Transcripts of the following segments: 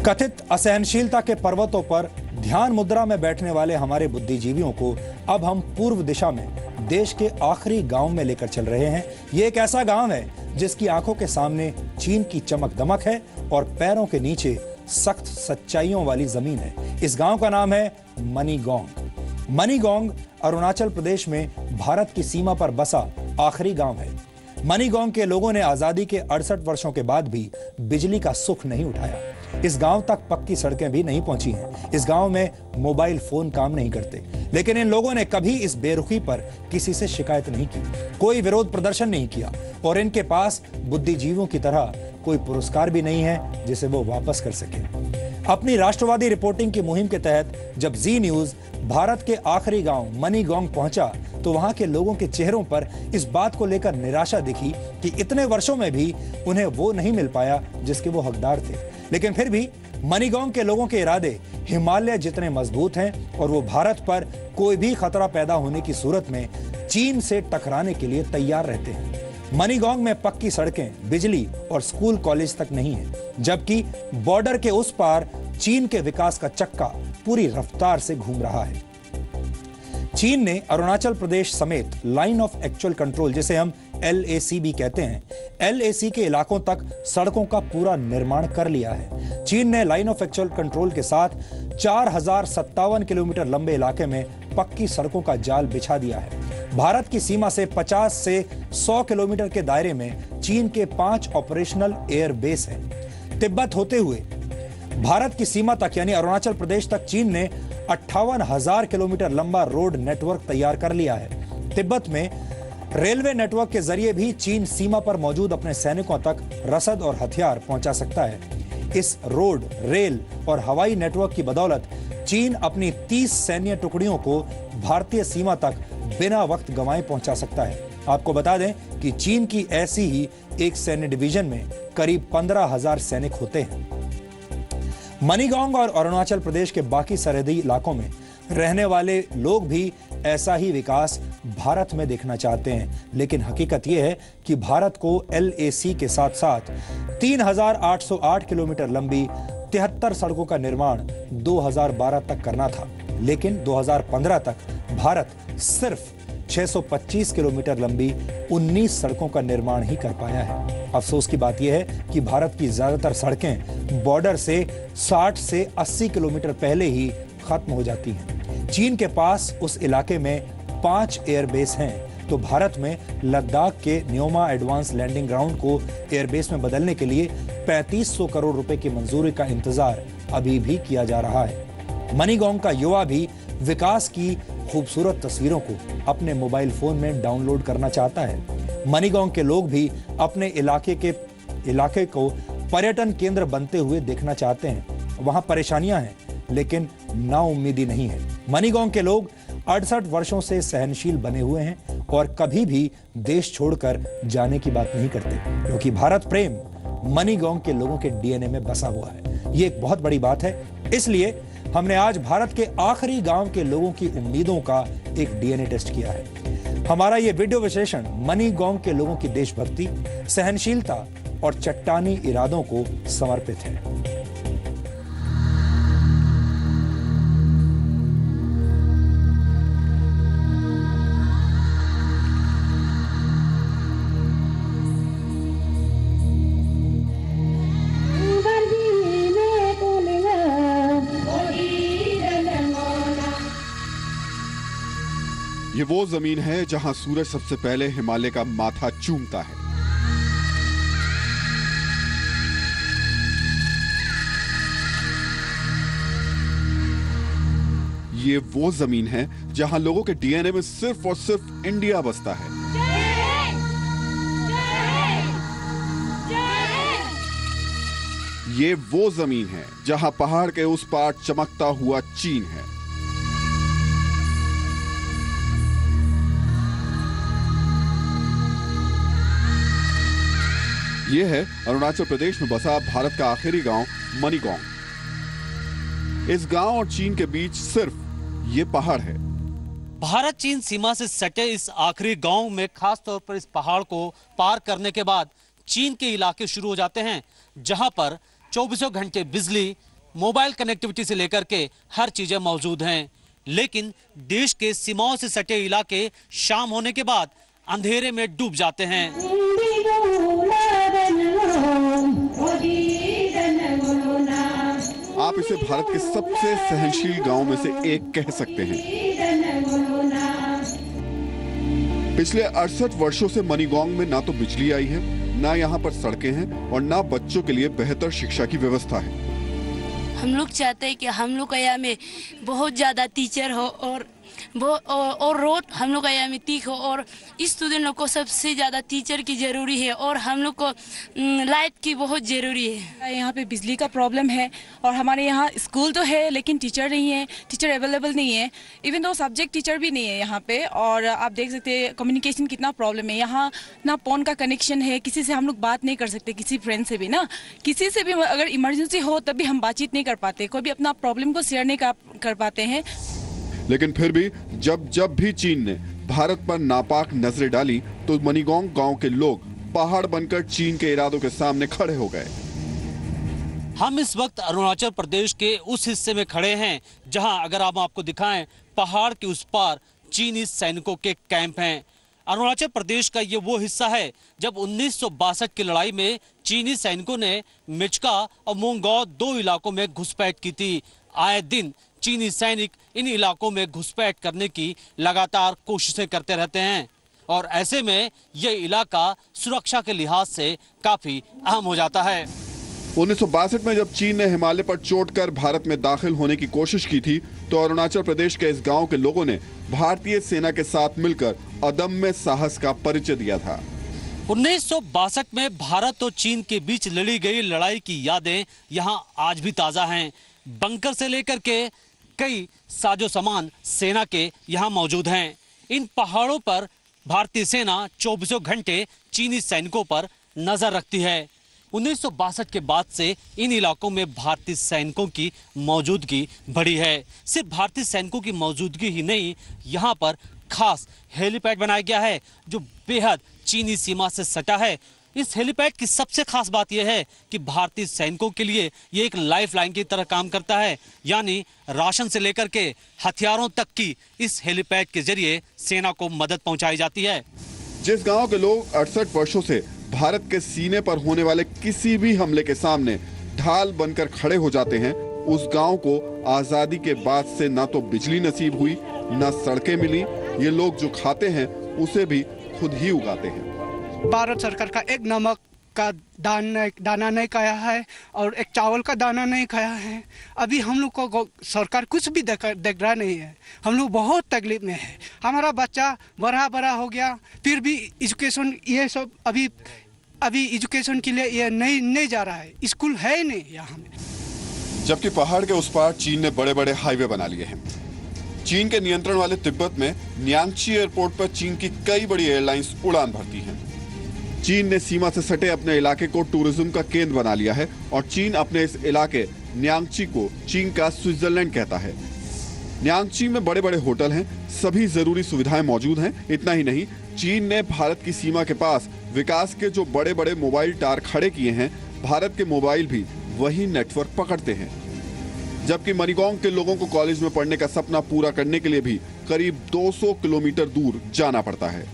कथित असहनशीलता के पर्वतों पर ध्यान मुद्रा में बैठने वाले हमारे बुद्धिजीवियों को अब हम पूर्व दिशा में देश के आखिरी गांव में लेकर चल रहे हैं। ये एक ऐसा गांव है जिसकी आंखों के सामने चीन की चमक दमक है और पैरों के नीचे सख्त सच्चाइयों वाली जमीन है। इस गांव का नाम है मनीगोंग। मनीगोंग अरुणाचल प्रदेश में भारत की सीमा पर बसा आखिरी गांव है। मनीगोंग के लोगों ने आजादी के 68 वर्षों के बाद भी बिजली का सुख नहीं उठाया। इस गांव तक पक्की सड़कें भी नहीं पहुंची हैं। इस गांव में मोबाइल फोन काम नहीं करते, लेकिन इन लोगों ने कभी इस बेरुखी पर किसी से शिकायत नहीं की, कोई विरोध प्रदर्शन नहीं किया और इनके पास बुद्धिजीवियों की तरह कोई पुरस्कार भी नहीं है जिसे वो वापस कर सके। अपनी राष्ट्रवादी रिपोर्टिंग की मुहिम के तहत जब जी न्यूज भारत के आखिरी गांव मनीगोंग पहुंचा तो वहां के लोगों के चेहरों पर इस बात को लेकर निराशा दिखी कि इतने वर्षों में भी उन्हें वो नहीं मिल पाया जिसके वो हकदार थे। लेकिन फिर भी मनीगोंग के लोगों के इरादे हिमालय जितने मजबूत हैं और वो भारत पर कोई भी खतरा पैदा होने की सूरत में चीन से टकराने के लिए तैयार रहते हैं। मनीगोंग में पक्की सड़कें, बिजली और स्कूल कॉलेज तक नहीं है, जबकि बॉर्डर के उस पार चीन के विकास का चक्का पूरी रफ्तार से घूम रहा है। चीन ने अरुणाचल प्रदेश समेत लाइन ऑफ एक्चुअल कंट्रोल, जिसे हम LAC भी कहते हैं, LAC के इलाकों तक सड़कों का पूरा निर्माण कर लिया है। चीन ने लाइन ऑफ एक्चुअल कंट्रोल के साथ 4057 किलोमीटर लंबे इलाके में पक्की सड़कों का जाल बिछा दिया है। भारत की सीमा से 50 से 100 किलोमीटर के दायरे में चीन के 5 ऑपरेशनल एयर बेस हैं। तिब्बत होते हुए भारत की सीमा तक यानी अरुणाचल प्रदेश तक चीन ने 58,000 किलोमीटर लंबा रोड नेटवर्क तैयार कर लिया है। तिब्बत में रेलवे नेटवर्क के जरिए भी चीन सीमा पर मौजूद अपने सैनिकों तक रसद और हथियार पहुंचा सकता है। इस रोड, रेल और हवाई नेटवर्क की बदौलत चीन अपनी 30 सैन्य टुकड़ियों को भारतीय सीमा तक बिना वक्त गंवाए पहुंचा सकता है। आपको बता दें कि चीन की ऐसी ही एक सैन्य डिवीजन में करीब 15,000 सैनिक होते हैं। मनीगोंग और अरुणाचल प्रदेश के बाकी सरहदी इलाकों में रहने वाले लोग भी ऐसा ही विकास भारत में देखना चाहते हैं, लेकिन हकीकत यह है कि भारत को LAC के साथ साथ 3,808 किलोमीटर लंबी 73 सड़कों का निर्माण 2012 तक करना था, लेकिन 2015 तक भारत सिर्फ 625 किलोमीटर लंबी 19 सड़कों का निर्माण ही कर पाया है। अफसोस की बात यह है कि भारत की ज्यादातर सड़कें बॉर्डर से 60 से 80 किलोमीटर पहले ही खत्म हो जाती हैं। चीन के पास उस इलाके में 5 एयरबेस हैं, तो भारत में लद्दाख के न्योमा एडवांस लैंडिंग ग्राउंड को एयरबेस में बदलने के लिए 3500 करोड़ रुपए की मंजूरी का इंतजार अभी भी किया जा रहा है। मनीगोंग का युवा भी विकास की खूबसूरत तस्वीरों को अपने मोबाइल फोन में डाउनलोड करना चाहता है। मनीगोंग के लोग भी अपने इलाके को पर्यटन केंद्र बनते हुए देखना चाहते हैं। वहां परेशानियां हैं, लेकिन नाउम्मीदी नहीं है। मनीगोंग के लोग 68 वर्षों से सहनशील बने हुए हैं और कभी भी देश छोड़कर जाने की बात नहीं करते, क्योंकि भारत प्रेम मनीगोंग के लोगों के DNA में बसा हुआ है। ये एक बहुत बड़ी बात है। इसलिए हमने आज भारत के आखिरी गांव के लोगों की उम्मीदों का एक DNA टेस्ट किया है। हमारा ये वीडियो विश्लेषण मनीगोंग के लोगों की देशभक्ति, सहनशीलता और चट्टानी इरादों को समर्पित है। ये वो जमीन है जहां सूरज सबसे पहले हिमालय का माथा चूमता है। ये वो जमीन है जहां लोगों के DNA में सिर्फ और सिर्फ इंडिया बसता है। ये वो जमीन है जहां पहाड़ के उस पार चमकता हुआ चीन है। यह है अरुणाचल प्रदेश में बसा भारत का आखिरी गांव मनीगोंग। इस गांव और चीन के बीच सिर्फ ये पहाड़ है। भारत चीन सीमा से सटे इस आखिरी गांव में खास तौर पर इस पहाड़ को पार करने के बाद चीन के इलाके शुरू हो जाते हैं, जहां पर 24 घंटे बिजली, मोबाइल कनेक्टिविटी से लेकर के हर चीजें मौजूद हैं। लेकिन देश के सीमाओं से सटे इलाके शाम होने के बाद अंधेरे में डूब जाते हैं। आप इसे भारत के सबसे सहनशील गांव में से एक कह सकते हैं। पिछले 68 वर्षों से मनीगोंग में ना तो बिजली आई है, ना यहाँ पर सड़कें हैं और ना बच्चों के लिए बेहतर शिक्षा की व्यवस्था है। हम लोग चाहते हैं कि हम लोग का यहाँ में बहुत ज़्यादा टीचर हो और रोड हम लोग का यहाँ में ठीक हो और स्टूडेंट लोग को सबसे ज़्यादा टीचर की ज़रूरी है और हम लोग को लाइट की बहुत ज़रूरी है। यहाँ पे बिजली का प्रॉब्लम है और हमारे यहाँ स्कूल तो है लेकिन टीचर नहीं है, टीचर अवेलेबल नहीं है। इवन दो सब्जेक्ट टीचर भी नहीं है यहाँ पे। और आप देख सकते हैं कम्युनिकेशन कितना प्रॉब्लम है यहाँ। ना फ़ोन का कनेक्शन है, किसी से हम लोग बात नहीं कर सकते, किसी फ्रेंड से भी ना, किसी से भी अगर इमरजेंसी हो तब भी हम बातचीत नहीं कर पाते, कोई भी अपना प्रॉब्लम को शेयर नहीं कर पाते हैं। लेकिन फिर भी जब भी चीन ने भारत पर नापाक नजरें डाली तो मनीगोंग गांव के लोग पहाड़ बनकर चीन के इरादों के सामने खड़े हो गए। हम इस वक्त अरुणाचल प्रदेश के उस हिस्से में खड़े हैं जहां अगर हम आपको दिखाएं पहाड़ के उस पार चीनी सैनिकों के कैंप हैं। अरुणाचल प्रदेश का ये वो हिस्सा है जब 1962 की लड़ाई में चीनी सैनिकों ने मिचका और मोंगो दो इलाकों में घुसपैठ की थी। आए दिन चीनी सैनिक इन इलाकों में घुसपैठ करने की लगातार कोशिशें करते रहते हैं और ऐसे में ये इलाका सुरक्षा के लिहाज से काफी अहम हो जाता है। 1962 में जब चीन ने हिमालय पर चोट कर भारत में दाखिल होने की कोशिश की थी तो अरुणाचल प्रदेश के इस गांव के लोगों ने भारतीय सेना के साथ मिलकर अदम्य साहस का परिचय दिया था। 1962 में भारत और चीन के बीच लड़ी गई लड़ाई की यादें यहाँ आज भी ताजा हैं। बंकर से लेकर के कई साजो सामान सेना के यहाँ मौजूद हैं। इन पहाड़ों पर भारतीय सेना 24 घंटे चीनी सैनिकों पर नजर रखती है। 1962 के बाद से इन इलाकों में भारतीय सैनिकों की मौजूदगी बढ़ी है। सिर्फ भारतीय सैनिकों की मौजूदगी ही नहीं, यहाँ पर खास हेलीपैड बनाया गया है जो बेहद चीनी सीमा से सटा है। इस हेलीपैड की सबसे खास बात यह है कि भारतीय सैनिकों के लिए ये एक लाइफलाइन की तरह काम करता है, यानी राशन से लेकर के हथियारों तक की इस हेलीपैड के जरिए सेना को मदद पहुंचाई जाती है। जिस गांव के लोग 68 वर्षों से भारत के सीने पर होने वाले किसी भी हमले के सामने ढाल बनकर खड़े हो जाते हैं, उस गांव को आजादी के बाद से ना तो बिजली नसीब हुई, ना सड़कें मिली। ये लोग जो खाते हैं उसे भी खुद ही उगाते हैं। भारत सरकार का एक नमक का दाना नहीं खाया है और एक चावल का दाना नहीं खाया है। अभी हम लोग को सरकार कुछ भी देख रहा नहीं है। हम लोग बहुत तकलीफ में है। हमारा बच्चा बड़ा हो गया, फिर भी एजुकेशन ये सब अभी एजुकेशन के लिए ये नहीं जा रहा है। स्कूल है ही नहीं यहाँ में। जबकि पहाड़ के उस पार चीन ने बड़े बड़े हाईवे बना लिए हैं। चीन के नियंत्रण वाले तिब्बत में न्यांगची एयरपोर्ट पर चीन की कई बड़ी एयरलाइंस उड़ान भरती हैं। चीन ने सीमा से सटे अपने इलाके को टूरिज्म का केंद्र बना लिया है और चीन अपने इस इलाके न्यांगची को चीन का स्विट्जरलैंड कहता है। न्यांगची में बड़े बड़े होटल हैं, सभी जरूरी सुविधाएं मौजूद हैं। इतना ही नहीं, चीन ने भारत की सीमा के पास विकास के जो बड़े बड़े मोबाइल टावर खड़े किए हैं, भारत के मोबाइल भी वही नेटवर्क पकड़ते हैं। जबकि मनीगोंग के लोगों को कॉलेज में पढ़ने का सपना पूरा करने के लिए भी करीब 200 किलोमीटर दूर जाना पड़ता है।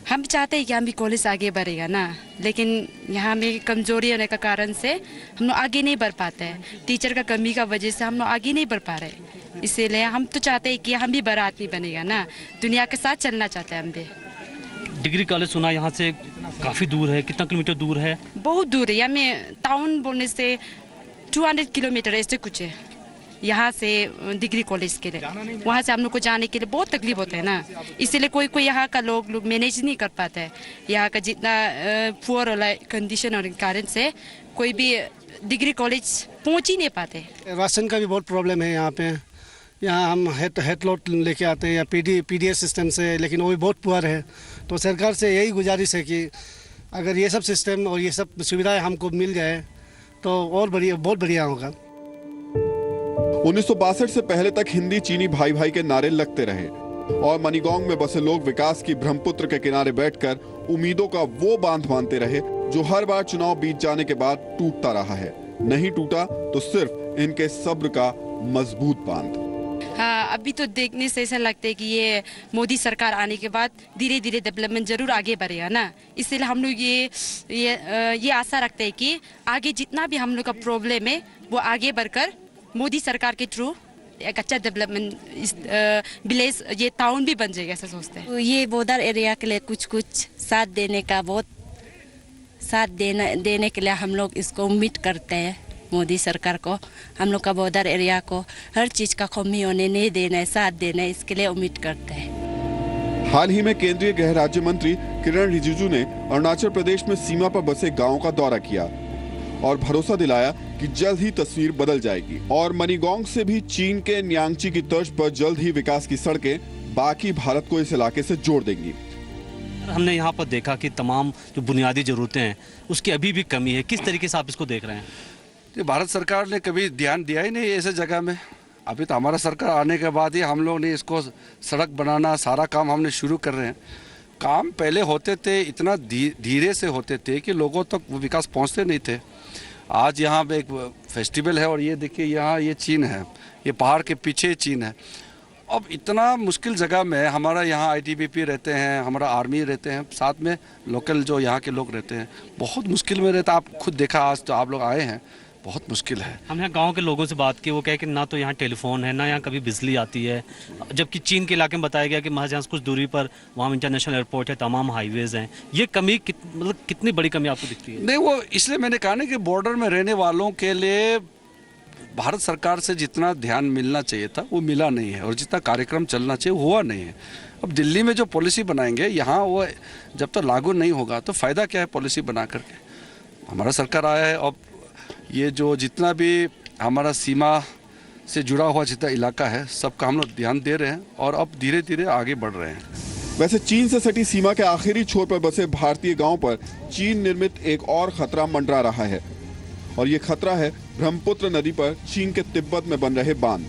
हम चाहते हैं कि हम भी कॉलेज आगे बढ़ेगा ना, लेकिन यहाँ में कमजोरी होने का कारण से हम लोग आगे नहीं बढ़ पाते हैं। टीचर का कमी का वजह से हम लोग आगे नहीं बढ़ पा रहे। इसीलिए हम तो चाहते हैं कि हम भी बड़ा आदमी बनेगा ना, दुनिया के साथ चलना चाहते हैं हम भी। डिग्री कॉलेज सुना यहाँ से काफी दूर है, कितना किलोमीटर दूर है? बहुत दूर है। यहाँ में टाउन बोलने से 200 किलोमीटर ऐसे कुछ है यहाँ से डिग्री कॉलेज के लिए। वहाँ से हम लोग को जाने के लिए बहुत तकलीफ होता है ना, इसीलिए कोई यहाँ का लोग मैनेज नहीं कर पाते हैं। यहाँ का जितना पुअर वाला कंडीशन और कारण से कोई भी डिग्री कॉलेज पहुँच ही नहीं पाते। राशन का भी बहुत प्रॉब्लम है यहाँ पे। यहाँ हम हेड लोड लेके आते हैं या पीडीएस सिस्टम से, लेकिन वो भी बहुत पुअर है। तो सरकार से यही गुजारिश है कि अगर ये सब सिस्टम और ये सब सुविधाएं हमको मिल जाए तो और बढ़िया, बहुत बढ़िया होगा। 1962 से पहले तक हिंदी चीनी भाई भाई के नारे लगते रहे और मनीगोंग में बसे लोग विकास की ब्रह्मपुत्र के किनारे बैठकर उम्मीदों का वो बांध बांधते रहे जो हर बार चुनाव बीत जाने के बाद टूटता रहा है। नहीं टूटा तो सिर्फ इनके सब्र का मजबूत बांध। हाँ, अभी तो देखने से ऐसा लगता है कि ये मोदी सरकार आने के बाद धीरे धीरे डेवलपमेंट जरूर आगे बढ़ेगा ना। इसलिए हम लोग ये आशा रखते हैं कि आगे जितना भी हम लोग का प्रॉब्लम है वो आगे बढ़कर मोदी सरकार के थ्रू एक अच्छा डेवलपमेंट विलेज ये टाउन भी बन जाएगा, ऐसा सोचते हैं। ये बॉर्डर एरिया के लिए कुछ साथ देने का बहुत साथ देने के लिए हम लोग इसको उम्मीद करते हैं मोदी सरकार को। हम लोग का बॉर्डर एरिया को हर चीज का कमी होने नहीं देना है, साथ देना है, इसके लिए उम्मीद करते हैं। हाल ही में केंद्रीय गृह राज्य मंत्री किरण रिजिजू ने अरुणाचल प्रदेश में सीमा पर बसे गांवों का दौरा किया और भरोसा दिलाया कि जल्द ही तस्वीर बदल जाएगी और मनीगोंग से भी चीन के न्यांगची की तर्ज पर जल्द ही विकास की सड़कें बाकी भारत को इस इलाके से जोड़ देंगी। हमने यहाँ पर देखा कि तमाम जो बुनियादी जरूरतें हैं उसकी अभी भी कमी है। किस तरीके से आप इसको देख रहे हैं? भारत सरकार ने कभी ध्यान दिया ही नहीं ऐसे जगह में। अभी तो हमारा सरकार आने के बाद ही हम लोग ने इसको सड़क बनाना सारा काम हमने शुरू कर रहे हैं। काम पहले होते थे इतना धीरे से होते थे कि लोगों तक वो विकास पहुंचते नहीं थे। आज यहाँ पे एक फेस्टिवल है और ये देखिए यहाँ ये चीन है, ये पहाड़ के पीछे चीन है। अब इतना मुश्किल जगह में हमारा यहाँ आईटीबीपी रहते हैं, हमारा आर्मी रहते हैं, साथ में लोकल जो यहाँ के लोग रहते हैं, बहुत मुश्किल में रहता। आप खुद देखा, आज तो आप लोग आए हैं, बहुत मुश्किल है। हम यहाँ गांव के लोगों से बात की, वो कहे कि ना तो यहाँ टेलीफोन है, ना यहाँ कभी बिजली आती है, जबकि चीन के इलाके में बताया गया कि महज यहाँ कुछ दूरी पर वहाँ इंटरनेशनल एयरपोर्ट है, तमाम हाईवेज हैं। ये कमी मतलब कितनी बड़ी कमी आपको दिखती है? नहीं, वो इसलिए मैंने कहा ना कि बॉर्डर में रहने वालों के लिए भारत सरकार से जितना ध्यान मिलना चाहिए था वो मिला नहीं है और जितना कार्यक्रम चलना चाहिए हुआ नहीं है। अब दिल्ली में जो पॉलिसी बनाएंगे यहाँ वो जब तक लागू नहीं होगा तो फ़ायदा क्या है पॉलिसी बना करके। हमारा सरकार आया है, अब ये जो जितना भी हमारा सीमा से जुड़ा हुआ जितना इलाका है सबका हम लोग ध्यान दे रहे हैं और अब धीरे धीरे आगे बढ़ रहे हैं। वैसे चीन से सटी सीमा के आखिरी छोर पर बसे भारतीय गांव पर चीन निर्मित एक और खतरा मंडरा रहा है और ये खतरा है ब्रह्मपुत्र नदी पर चीन के तिब्बत में बन रहे बांध।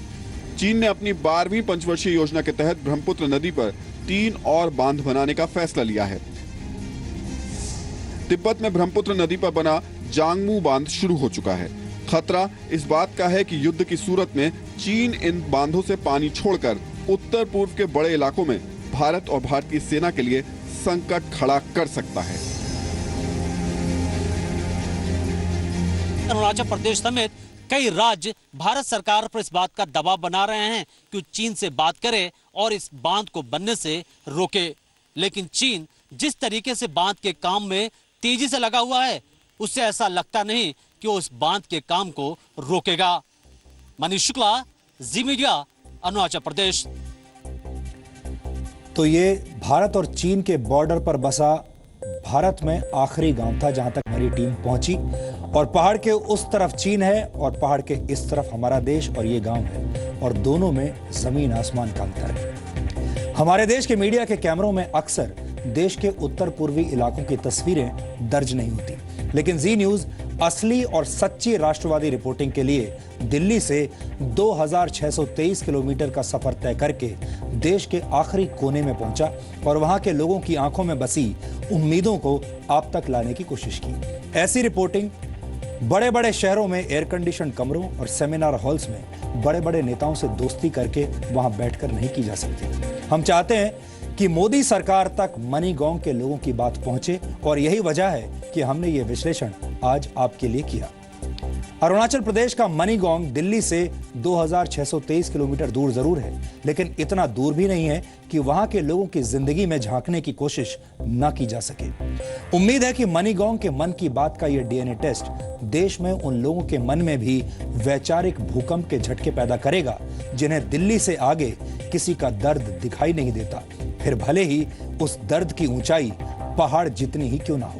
चीन ने अपनी 12वीं पंचवर्षीय योजना के तहत ब्रह्मपुत्र नदी पर 3 और बांध बनाने का फैसला लिया है। तिब्बत में ब्रह्मपुत्र नदी पर बना जांगमू बांध शुरू हो चुका है। खतरा इस बात का है कि युद्ध की सूरत में चीन इन बांधों से पानी छोड़कर उत्तर पूर्व के बड़े इलाकों में भारत और भारतीय सेना के लिए संकट खड़ा कर सकता है। अरुणाचल प्रदेश समेत कई राज्य भारत सरकार पर इस बात का दबाव बना रहे हैं कि चीन से बात करे और इस बांध को बनने से रोके, लेकिन चीन जिस तरीके से बांध के काम में तेजी से लगा हुआ है उससे ऐसा लगता नहीं कि वो उस बांध के काम को रोकेगा। मनीष शुक्ला, जी मीडिया, अरुणाचल प्रदेश। तो ये भारत और चीन के बॉर्डर पर बसा भारत में आखिरी गांव था जहां तक हमारी टीम पहुंची और पहाड़ के उस तरफ चीन है और पहाड़ के इस तरफ हमारा देश और ये गांव है और दोनों में जमीन आसमान का अंतर है। हमारे देश के मीडिया के कैमरों में अक्सर देश के उत्तर पूर्वी इलाकों की तस्वीरें दर्ज नहीं होती, लेकिन जी न्यूज असली और सच्ची राष्ट्रवादी रिपोर्टिंग के लिए दिल्ली से 2623 किलोमीटर का सफर तय करके देश के आखिरी कोने में पहुंचा और वहां के लोगों की आंखों में बसी उम्मीदों को आप तक लाने की कोशिश की। ऐसी रिपोर्टिंग बड़े बड़े शहरों में एयर कंडीशन कमरों और सेमिनार हॉल्स में बड़े बड़े नेताओं से दोस्ती करके वहां बैठकर नहीं की जा सकती। हम चाहते हैं कि मोदी सरकार तक मनीगोंग के लोगों की बात पहुंचे और यही वजह है कि हमने ये विश्लेषण आज आपके लिए किया। अरुणाचल प्रदेश का मनीगोंग दिल्ली से 2623 किलोमीटर दूर जरूर है, लेकिन इतना दूर भी नहीं है कि वहां के लोगों की जिंदगी में झांकने की कोशिश न की जा सके। उम्मीद है कि मनीगोंग के मन की बात का यह डीएनए टेस्ट देश में उन लोगों के मन में भी वैचारिक भूकंप के झटके पैदा करेगा जिन्हें दिल्ली से आगे किसी का दर्द दिखाई नहीं देता, फिर भले ही उस दर्द की ऊंचाई पहाड़ जितनी ही क्यों ना हो।